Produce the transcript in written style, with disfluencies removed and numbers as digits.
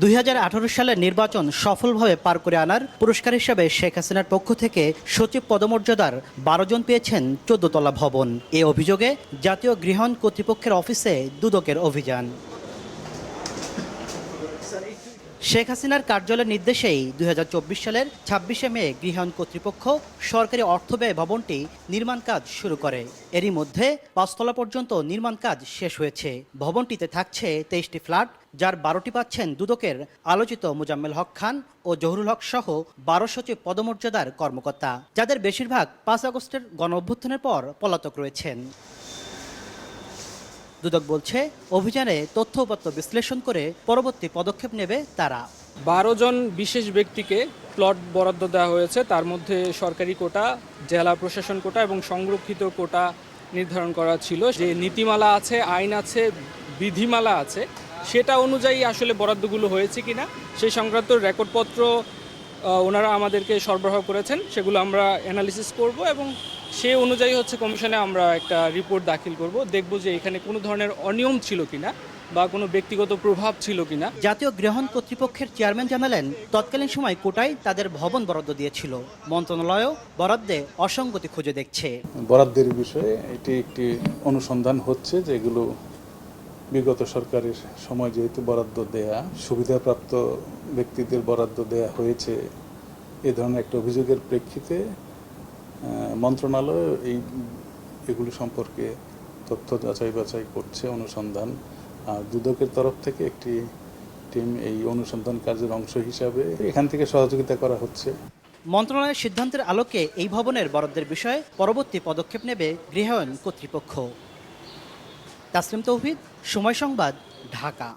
2018 সালের নির্বাচন সফলভাবে পার করে আনার পুরস্কার হিসেবে শেখ হাসিনার পক্ষ থেকে সচিব পদমর্যাদার 12 জন পেয়েছেন 14 তলা ভবন। এ অভিযোগে জাতীয় গৃহায়ণ কর্তৃপক্ষের অফিসে দুদকের অভিযান। শেখ হাসিনার কার্যালয়ের নির্দেশেই 2024 সালের 26শে মে গৃহায়ণ কর্তৃপক্ষ সরকারি অর্থব্যয় ভবনটি নির্মাণ কাজ শুরু করে। এরই মধ্যে 5 তলা পর্যন্ত নির্মাণ কাজ শেষ হয়েছে। ভবনটিতে থাকছে 23টি ফ্ল্যাট, যার 12টি পাচ্ছেন দুদকের আলোচিত মোজাম্মেল হক খান ও জহুরুল হক সহ 12 সচিব পদমর্যাদার কর্মকর্তা, যাদের বেশিরভাগ 5 আগস্টের গণঅভ্যুত্থানের পর পলাতক রয়েছেন। দুদক বলছে, অভিযানে তথ্য উপাত্ত বিশ্লেষণ করে পরবর্তী পদক্ষেপ নেবে তারা। 12 জন বিশেষ ব্যক্তিকে প্লট বরাদ্দ দেওয়া হয়েছে। তার মধ্যে সরকারি কোটা, জেলা প্রশাসন কোটা এবং সংরক্ষিত কোটা নির্ধারণ করা ছিল। যে নীতিমালা আছে, আইন আছে, বিধিমালা আছে, সেটা অনুযায়ী আসলে বরাদ্দগুলো হয়েছে কিনা সেই সংক্রান্ত রেকর্ডপত্র ওনারা আমাদেরকে সরবরাহ করেছেন। সেগুলো আমরা অ্যানালিসিস করব এবং সে অনুযায়ী কমিশনে আমরা একটা রিপোর্ট দাখিল করব, দেখব যে এখানে কোনো ধরনের অনিয়ম ছিল কিনা বা কোনো ব্যক্তিগত প্রভাব ছিল কিনা। জাতীয় গৃহায়ণ কর্তৃপক্ষের চেয়ারম্যান জানালেন, তৎকালীন সময় কোটায় তাদের ভবন বরাদ্দ দিয়েছিল। মন্ত্রণালয়ও বরাদ্দে অসঙ্গতি খুঁজে দেখছে। বরাদ্দের বিষয়ে এটি একটি অনুসন্ধান হচ্ছে, যেগুলো বিগত সরকারের সময় যেহেতু বরাদ্দ দেয়া, সুবিধাপ্রাপ্ত ব্যক্তিদের বরাদ্দ দেয়া হয়েছে, এ ধরনের একটা অভিযোগের প্রেক্ষিতে মন্ত্রণালয় এগুলো সম্পর্কে তথ্য যাচাই বাছাই করছে, অনুসন্ধান। আর দুদকের তরফ থেকে একটি টিম এই অনুসন্ধান কাজের অংশ হিসাবে এখান থেকে সহযোগিতা করা হচ্ছে। মন্ত্রণালয়ের সিদ্ধান্তের আলোকে এই ভবনের বরাদ্দের বিষয়ে পরবর্তী পদক্ষেপ নেবে গৃহায়ণ কর্তৃপক্ষ। তাসলিম তৌহিদ, সময় সংবাদ, ঢাকা।